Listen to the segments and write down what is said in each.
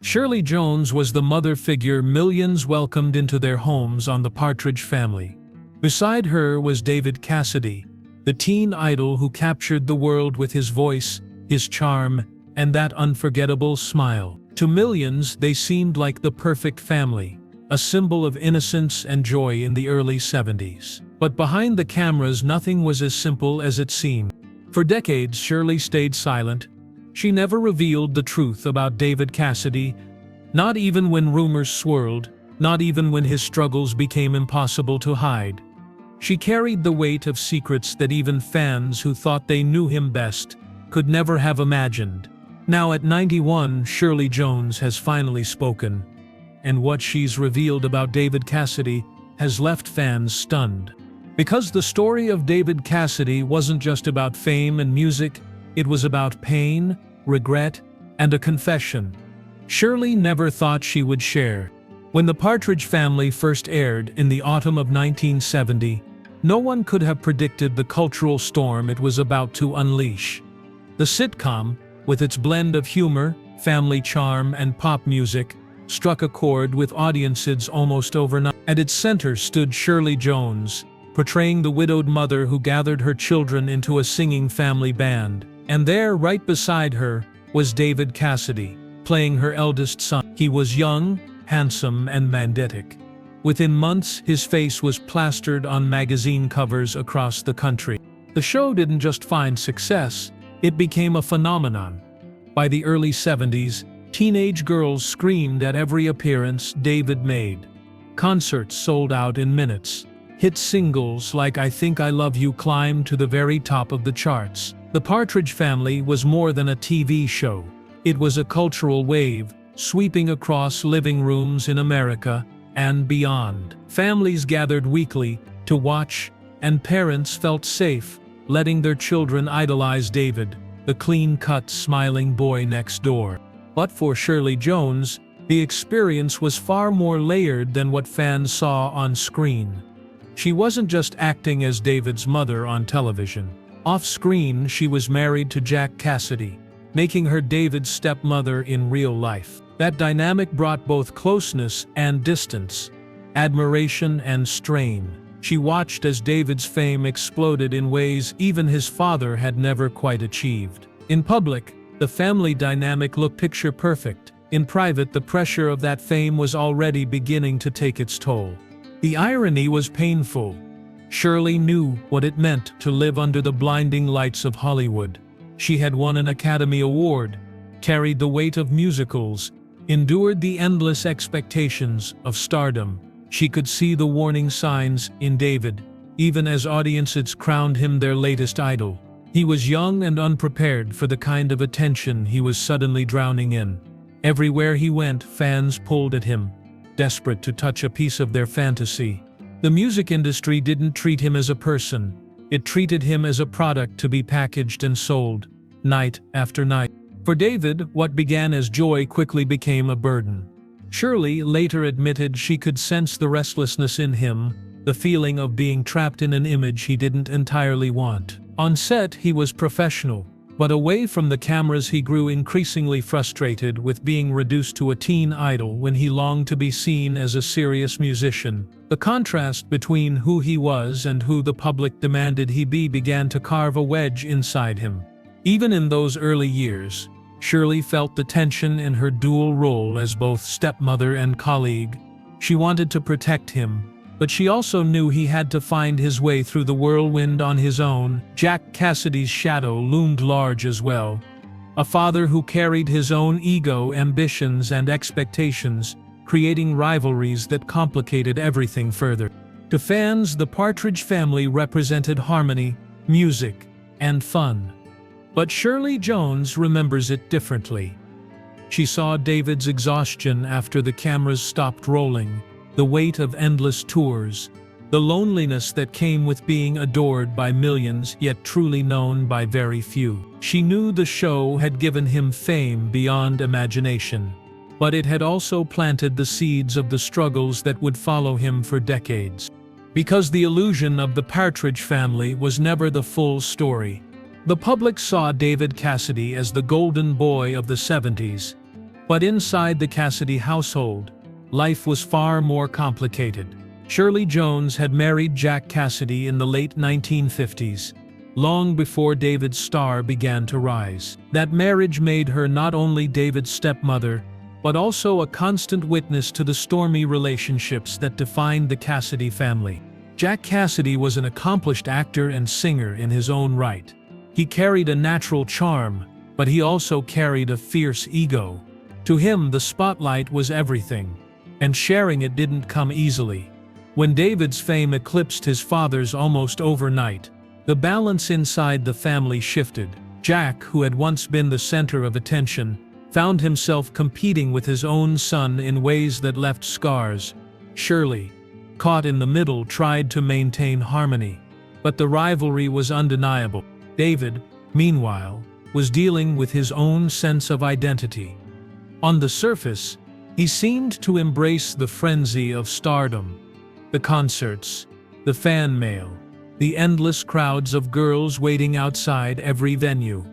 Shirley Jones was the mother figure millions welcomed into their homes on the Partridge Family. Beside her was David Cassidy, the teen idol who captured the world with his voice, his charm, and that unforgettable smile. To millions, they seemed like the perfect family, a symbol of innocence and joy in the early 70s. But behind the cameras, nothing was as simple as it seemed. For decades, Shirley stayed silent. She never revealed the truth about David Cassidy, not even when rumors swirled, not even when his struggles became impossible to hide. She carried the weight of secrets that even fans who thought they knew him best could never have imagined. Now at 91, Shirley Jones has finally spoken, and what she's revealed about David Cassidy has left fans stunned. Because the story of David Cassidy wasn't just about fame and music, it was about pain, regret, and a confession Shirley never thought she would share. When the Partridge Family first aired in the autumn of 1970, no one could have predicted the cultural storm it was about to unleash. The sitcom, with its blend of humor, family charm, and pop music, struck a chord with audiences almost overnight. At its center stood Shirley Jones, portraying the widowed mother who gathered her children into a singing family band. And there, right beside her, was David Cassidy, playing her eldest son. He was young, handsome, and magnetic. Within months, his face was plastered on magazine covers across the country. The show didn't just find success, it became a phenomenon. By the early 70s, teenage girls screamed at every appearance David made. Concerts sold out in minutes. Hit singles like I Think I Love You climbed to the very top of the charts. The Partridge Family was more than a TV show. It was a cultural wave, sweeping across living rooms in America and beyond. Families gathered weekly to watch, and parents felt safe, letting their children idolize David, the clean-cut, smiling boy next door. But for Shirley Jones, the experience was far more layered than what fans saw on screen. She wasn't just acting as David's mother on television. Off-screen, she was married to Jack Cassidy, making her David's stepmother in real life. That dynamic brought both closeness and distance, admiration and strain. She watched as David's fame exploded in ways even his father had never quite achieved. In public, the family dynamic looked picture perfect. In private, the pressure of that fame was already beginning to take its toll. The irony was painful. Shirley knew what it meant to live under the blinding lights of Hollywood. She had won an Academy Award, carried the weight of musicals, endured the endless expectations of stardom. She could see the warning signs in David, even as audiences crowned him their latest idol. He was young and unprepared for the kind of attention he was suddenly drowning in. Everywhere he went, fans pulled at him, desperate to touch a piece of their fantasy. The music industry didn't treat him as a person. It treated him as a product to be packaged and sold, night after night. For David, what began as joy quickly became a burden. Shirley later admitted she could sense the restlessness in him, the feeling of being trapped in an image he didn't entirely want. On set, he was professional, but away from the cameras he grew increasingly frustrated with being reduced to a teen idol when he longed to be seen as a serious musician. The contrast between who he was and who the public demanded he be began to carve a wedge inside him. Even in those early years, Shirley felt the tension in her dual role as both stepmother and colleague. She wanted to protect him, but she also knew he had to find his way through the whirlwind on his own. Jack Cassidy's shadow loomed large as well. A father who carried his own ego, ambitions, and expectations, creating rivalries that complicated everything further. To fans, the Partridge Family represented harmony, music, and fun. But Shirley Jones remembers it differently. She saw David's exhaustion after the cameras stopped rolling, the weight of endless tours, the loneliness that came with being adored by millions yet truly known by very few. She knew the show had given him fame beyond imagination, but it had also planted the seeds of the struggles that would follow him for decades. Because the illusion of the Partridge Family was never the full story. The public saw David Cassidy as the golden boy of the 70s, But inside the Cassidy household, life was far more complicated. Shirley Jones had married Jack Cassidy in the late 1950s, long before David's star began to rise. That marriage made her not only David's stepmother, but also a constant witness to the stormy relationships that defined the Cassidy family. Jack Cassidy was an accomplished actor and singer in his own right. He carried a natural charm, but he also carried a fierce ego. To him, the spotlight was everything, and sharing it didn't come easily. When David's fame eclipsed his father's almost overnight, the balance inside the family shifted. Jack, who had once been the center of attention, found himself competing with his own son in ways that left scars. Shirley, caught in the middle, tried to maintain harmony, but the rivalry was undeniable. David, meanwhile, was dealing with his own sense of identity. On the surface, he seemed to embrace the frenzy of stardom. The concerts, the fan mail, the endless crowds of girls waiting outside every venue.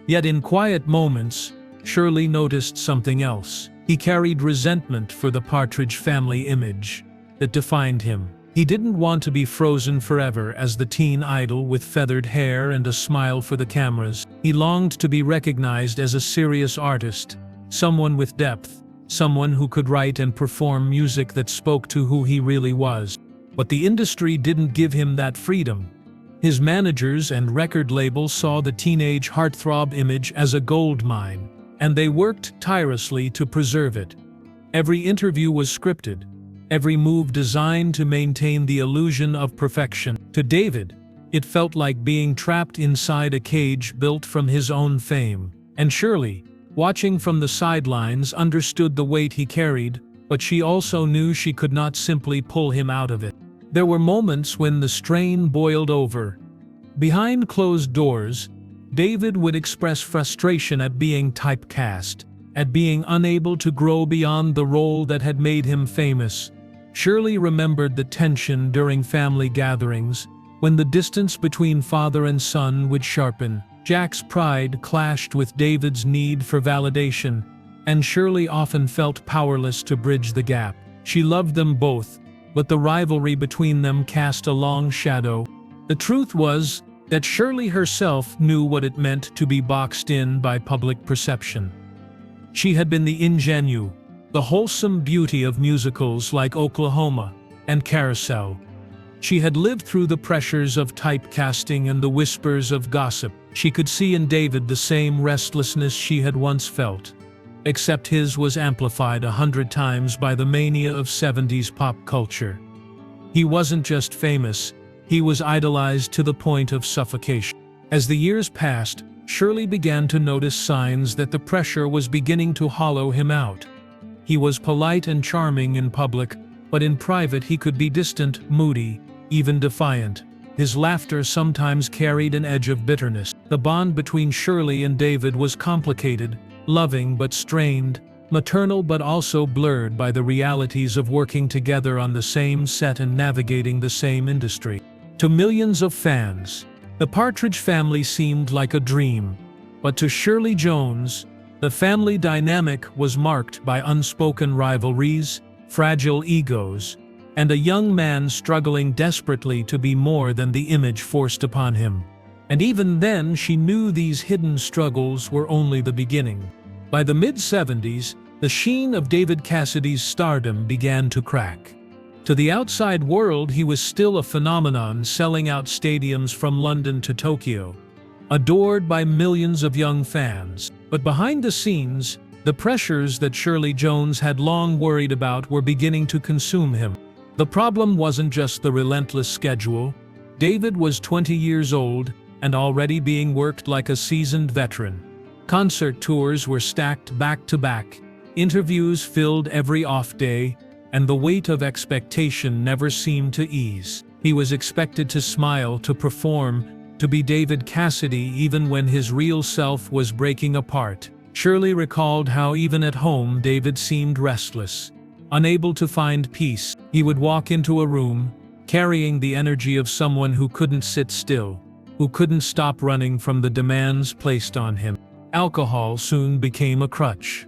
Yet in quiet moments, Shirley noticed something else. He carried resentment for the Partridge Family image that defined him. He didn't want to be frozen forever as the teen idol with feathered hair and a smile for the cameras. He longed to be recognized as a serious artist, someone with depth, someone who could write and perform music that spoke to who he really was. But the industry didn't give him that freedom. His managers and record labels saw the teenage heartthrob image as a gold mine, and they worked tirelessly to preserve it. Every interview was scripted, every move designed to maintain the illusion of perfection. To David, it felt like being trapped inside a cage built from his own fame. And Shirley, watching from the sidelines, understood the weight he carried, but she also knew she could not simply pull him out of it. There were moments when the strain boiled over. Behind closed doors, David would express frustration at being typecast, at being unable to grow beyond the role that had made him famous. Shirley remembered the tension during family gatherings, when the distance between father and son would sharpen. Jack's pride clashed with David's need for validation, and Shirley often felt powerless to bridge the gap. She loved them both, but the rivalry between them cast a long shadow. The truth was that Shirley herself knew what it meant to be boxed in by public perception. She had been the ingenue, the wholesome beauty of musicals like Oklahoma and Carousel. She had lived through the pressures of typecasting and the whispers of gossip. She could see in David the same restlessness she had once felt, except his was amplified 100 times by the mania of 70s pop culture. He wasn't just famous, he was idolized to the point of suffocation. As the years passed, Shirley began to notice signs that the pressure was beginning to hollow him out. He was polite and charming in public, but in private he could be distant, moody, even defiant. His laughter sometimes carried an edge of bitterness. The bond between Shirley and David was complicated, loving but strained, maternal but also blurred by the realities of working together on the same set and navigating the same industry. To millions of fans, the Partridge Family seemed like a dream, but to Shirley Jones, the family dynamic was marked by unspoken rivalries, fragile egos, and a young man struggling desperately to be more than the image forced upon him. And even then, she knew these hidden struggles were only the beginning. By the mid-70s, the sheen of David Cassidy's stardom began to crack. To the outside world, he was still a phenomenon, selling out stadiums from London to Tokyo, adored by millions of young fans. But behind the scenes, the pressures that Shirley Jones had long worried about were beginning to consume him. The problem wasn't just the relentless schedule. David was 20 years old and already being worked like a seasoned veteran. Concert tours were stacked back to back, interviews filled every off day, and the weight of expectation never seemed to ease. He was expected to smile, to perform, to be David Cassidy even when his real self was breaking apart. Shirley recalled how even at home David seemed restless, unable to find peace. He would walk into a room, carrying the energy of someone who couldn't sit still, who couldn't stop running from the demands placed on him. Alcohol soon became a crutch,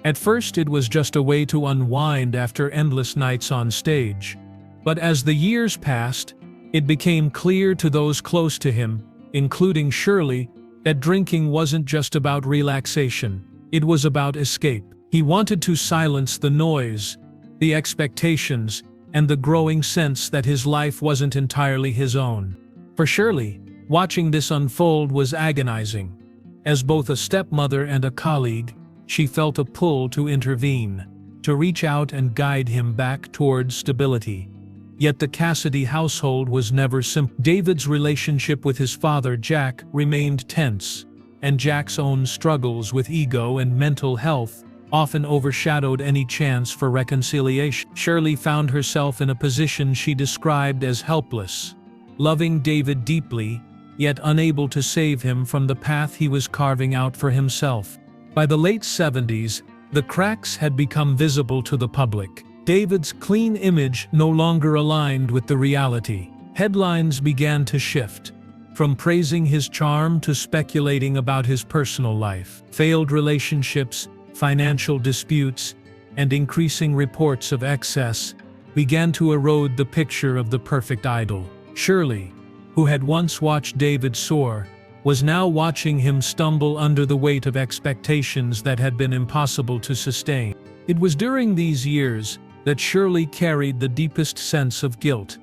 At first it was just a way to unwind after endless nights on stage. But as the years passed, it became clear to those close to him, including Shirley, that drinking wasn't just about relaxation, it was about escape. He wanted to silence the noise, the expectations, and the growing sense that his life wasn't entirely his own. For Shirley, watching this unfold was agonizing. As both a stepmother and a colleague, she felt a pull to intervene, to reach out and guide him back towards stability. Yet the Cassidy household was never simple. David's relationship with his father, Jack, remained tense, and Jack's own struggles with ego and mental health often overshadowed any chance for reconciliation. Shirley found herself in a position she described as helpless, loving David deeply, yet unable to save him from the path he was carving out for himself. By the late 70s, the cracks had become visible to the public. David's clean image no longer aligned with the reality. Headlines began to shift, from praising his charm to speculating about his personal life. Failed relationships, financial disputes, and increasing reports of excess began to erode the picture of the perfect idol. Shirley, who had once watched David soar, was now watching him stumble under the weight of expectations that had been impossible to sustain. It was during these years that Shirley carried the deepest sense of guilt.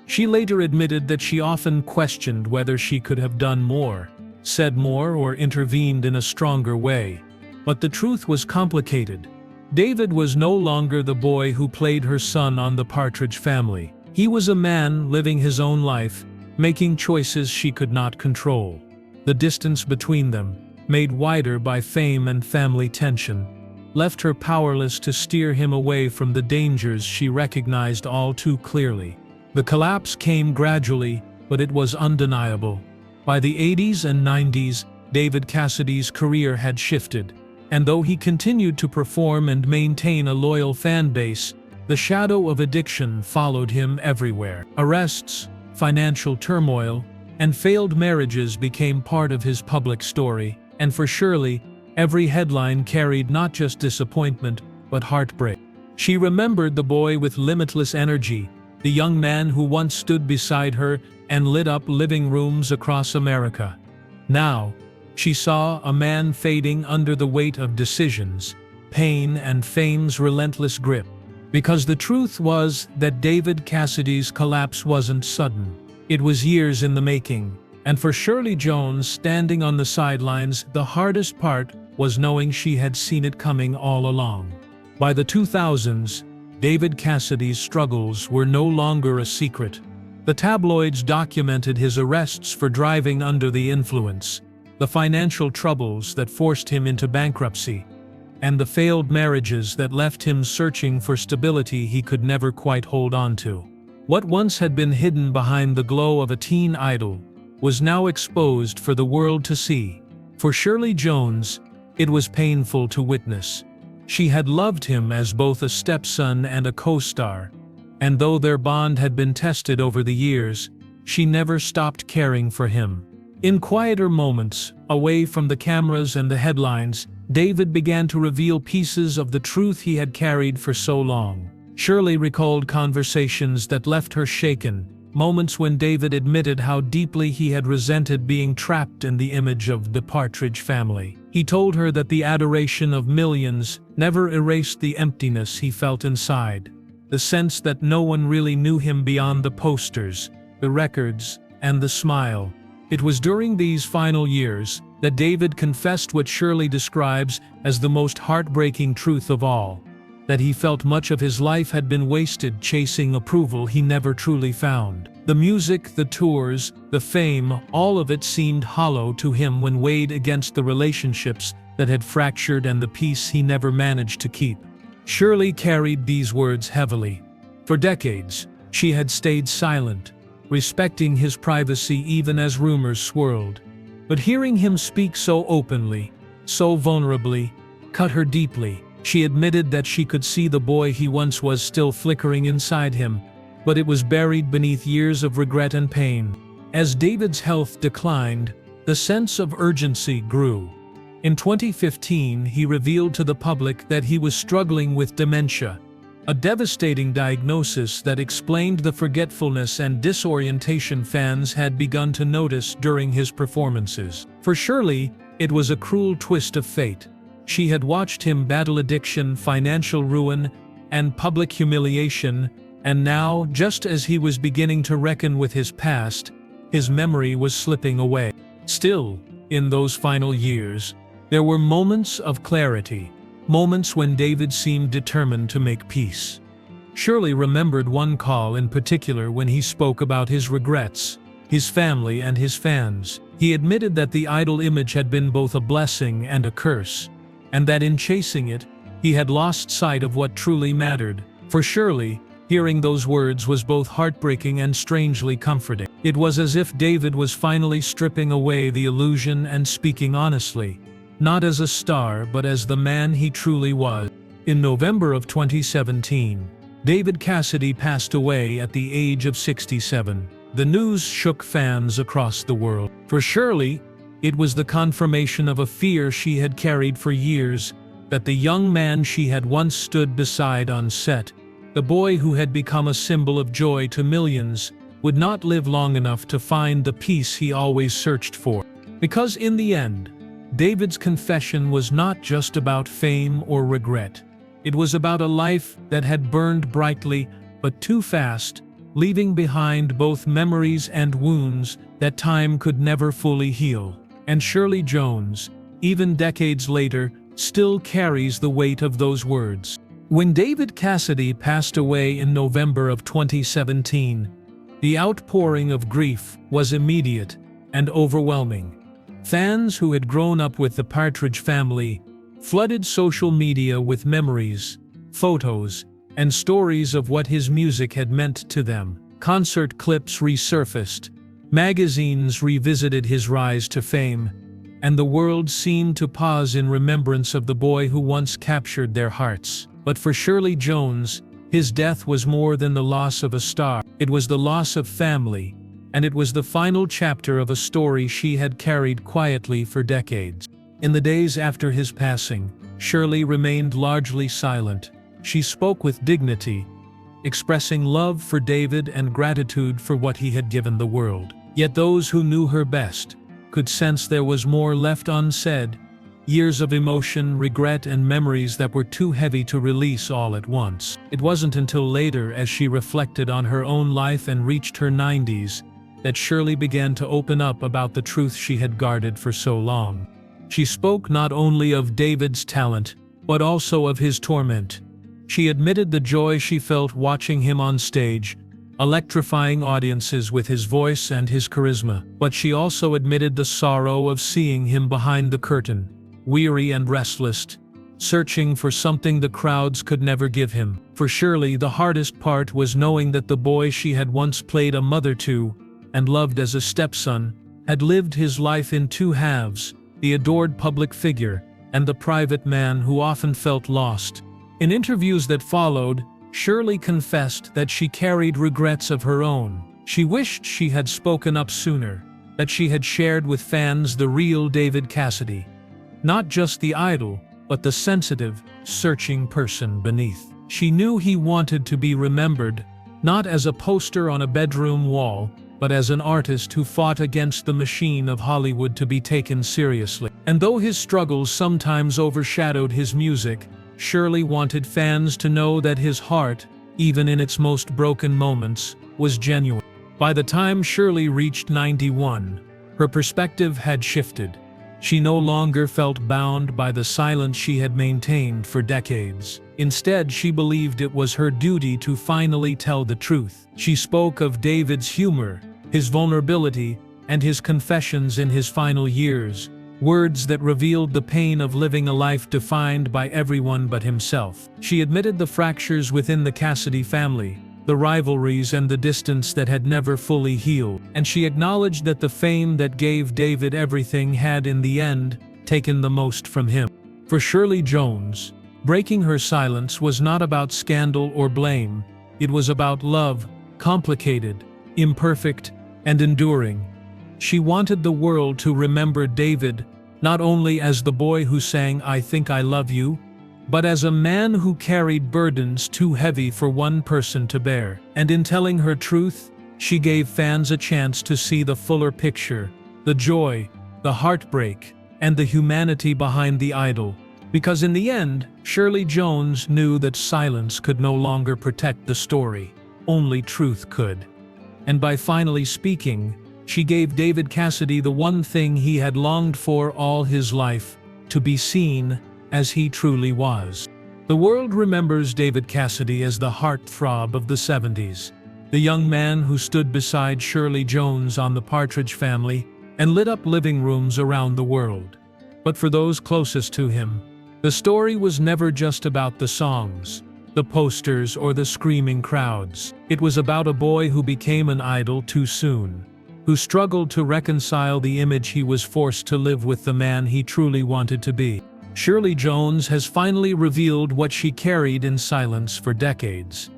She later admitted that she often questioned whether she could have done more, said more, or intervened in a stronger way. But the truth was complicated. David was no longer the boy who played her son on the Partridge Family. He was a man living his own life, making choices she could not control. The distance between them, made wider by fame and family tension, left her powerless to steer him away from the dangers she recognized all too clearly. The collapse came gradually, but it was undeniable. By the 80s and 90s, David Cassidy's career had shifted, and though he continued to perform and maintain a loyal fan base, the shadow of addiction followed him everywhere. Arrests, financial turmoil, and failed marriages became part of his public story, and for Shirley, every headline carried not just disappointment, but heartbreak. She remembered the boy with limitless energy, the young man who once stood beside her and lit up living rooms across America. Now, she saw a man fading under the weight of decisions, pain, and fame's relentless grip. Because the truth was that David Cassidy's collapse wasn't sudden. It was years in the making, and for Shirley Jones, standing on the sidelines, the hardest part was knowing she had seen it coming all along. By the 2000s, David Cassidy's struggles were no longer a secret. The tabloids documented his arrests for driving under the influence, the financial troubles that forced him into bankruptcy, and the failed marriages that left him searching for stability he could never quite hold on to. What once had been hidden behind the glow of a teen idol was now exposed for the world to see. For Shirley Jones, it was painful to witness. She had loved him as both a stepson and a co-star, and though their bond had been tested over the years, she never stopped caring for him. In quieter moments, away from the cameras and the headlines, David began to reveal pieces of the truth he had carried for so long. Shirley recalled conversations that left her shaken, moments when David admitted how deeply he had resented being trapped in the image of the Partridge Family. He told her that the adoration of millions never erased the emptiness he felt inside, the sense that no one really knew him beyond the posters, the records, and the smile. It was during these final years that David confessed what Shirley describes as the most heartbreaking truth of all, that he felt much of his life had been wasted chasing approval he never truly found. The music, the tours, the fame, all of it seemed hollow to him when weighed against the relationships that had fractured and the peace he never managed to keep. Shirley carried these words heavily. For decades, she had stayed silent, respecting his privacy even as rumors swirled. But hearing him speak so openly, so vulnerably, cut her deeply. She admitted that she could see the boy he once was still flickering inside him, but it was buried beneath years of regret and pain. As David's health declined, the sense of urgency grew. In 2015, he revealed to the public that he was struggling with dementia, a devastating diagnosis that explained the forgetfulness and disorientation fans had begun to notice during his performances. For Shirley, it was a cruel twist of fate. She had watched him battle addiction, financial ruin, and public humiliation, and now, just as he was beginning to reckon with his past, his memory was slipping away. Still, in those final years, there were moments of clarity, moments when David seemed determined to make peace. Shirley remembered one call in particular when he spoke about his regrets, his family and his fans. He admitted that the idol image had been both a blessing and a curse, and that in chasing it, he had lost sight of what truly mattered. For Shirley, hearing those words was both heartbreaking and strangely comforting. It was as if David was finally stripping away the illusion and speaking honestly, not as a star but as the man he truly was. In November of 2017, David Cassidy passed away at the age of 67. The news shook fans across the world. For Shirley, it was the confirmation of a fear she had carried for years, that the young man she had once stood beside on set, the boy who had become a symbol of joy to millions, would not live long enough to find the peace he always searched for. Because in the end, David's confession was not just about fame or regret. It was about a life that had burned brightly but too fast, leaving behind both memories and wounds that time could never fully heal. And Shirley Jones, even decades later, still carries the weight of those words. When David Cassidy passed away in November of 2017, the outpouring of grief was immediate and overwhelming. Fans who had grown up with the Partridge Family flooded social media with memories, photos, and stories of what his music had meant to them. Concert clips resurfaced, magazines revisited his rise to fame, and the world seemed to pause in remembrance of the boy who once captured their hearts. But for Shirley Jones, his death was more than the loss of a star. It was the loss of family, and it was the final chapter of a story she had carried quietly for decades. In the days after his passing, Shirley remained largely silent. She spoke with dignity, expressing love for David and gratitude for what he had given the world. Yet those who knew her best could sense there was more left unsaid, years of emotion, regret, and memories that were too heavy to release all at once. It wasn't until later, as she reflected on her own life and reached her 90s, that Shirley began to open up about the truth she had guarded for so long. She spoke not only of David's talent, but also of his torment. She admitted the joy she felt watching him on stage, electrifying audiences with his voice and his charisma. But she also admitted the sorrow of seeing him behind the curtain, weary and restless, searching for something the crowds could never give him. For Shirley, the hardest part was knowing that the boy she had once played a mother to, and loved as a stepson, had lived his life in two halves, the adored public figure and the private man who often felt lost. In interviews that followed, Shirley confessed that she carried regrets of her own. She wished she had spoken up sooner, that she had shared with fans the real David Cassidy, not just the idol, but the sensitive, searching person beneath. She knew he wanted to be remembered, not as a poster on a bedroom wall, but as an artist who fought against the machine of Hollywood to be taken seriously. And though his struggles sometimes overshadowed his music, Shirley wanted fans to know that his heart, even in its most broken moments, was genuine. By the time Shirley reached 91, her perspective had shifted. She no longer felt bound by the silence she had maintained for decades. Instead, she believed it was her duty to finally tell the truth. She spoke of David's humor, his vulnerability, and his confessions in his final years, words that revealed the pain of living a life defined by everyone but himself. She admitted the fractures within the Cassidy family, the rivalries and the distance that had never fully healed, and she acknowledged that the fame that gave David everything had in the end taken the most from him. For Shirley Jones, breaking her silence was not about scandal or blame, it was about love, complicated, imperfect, and enduring. She wanted the world to remember David not only as the boy who sang "I Think I Love You," but as a man who carried burdens too heavy for one person to bear. And in telling her truth, she gave fans a chance to see the fuller picture, the joy, the heartbreak, and the humanity behind the idol. Because in the end, Shirley Jones knew that silence could no longer protect the story, only truth could. And by finally speaking, she gave David Cassidy the one thing he had longed for all his life, to be seen as he truly was. The world remembers David Cassidy as the heartthrob of the 70s, the young man who stood beside Shirley Jones on the Partridge Family and lit up living rooms around the world. But for those closest to him, the story was never just about the songs, the posters, or the screaming crowds. It was about a boy who became an idol too soon, who struggled to reconcile the image he was forced to live with the man he truly wanted to be. Shirley Jones has finally revealed what she carried in silence for decades.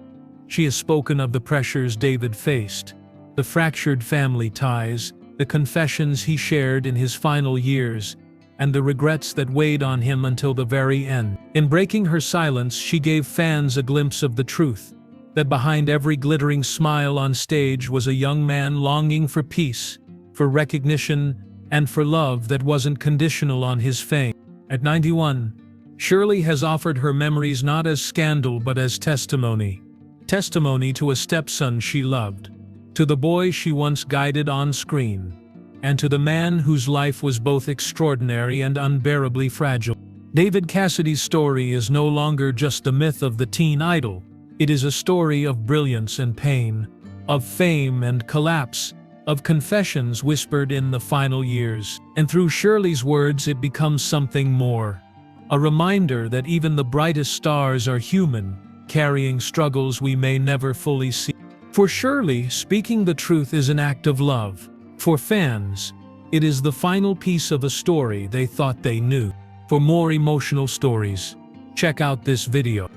She has spoken of the pressures David faced, the fractured family ties, the confessions he shared in his final years, and the regrets that weighed on him until the very end. In breaking her silence, she gave fans a glimpse of the truth, that behind every glittering smile on stage was a young man longing for peace, for recognition, and for love that wasn't conditional on his fame. At 91, Shirley has offered her memories not as scandal but as testimony. Testimony to a stepson she loved, to the boy she once guided on screen, and to the man whose life was both extraordinary and unbearably fragile. David Cassidy's story is no longer just the myth of the teen idol. It is a story of brilliance and pain, of fame and collapse, of confessions whispered in the final years. And through Shirley's words it becomes something more. A reminder that even the brightest stars are human, carrying struggles we may never fully see. For Shirley, speaking the truth is an act of love. For fans, it is the final piece of a story they thought they knew. For more emotional stories, check out this video.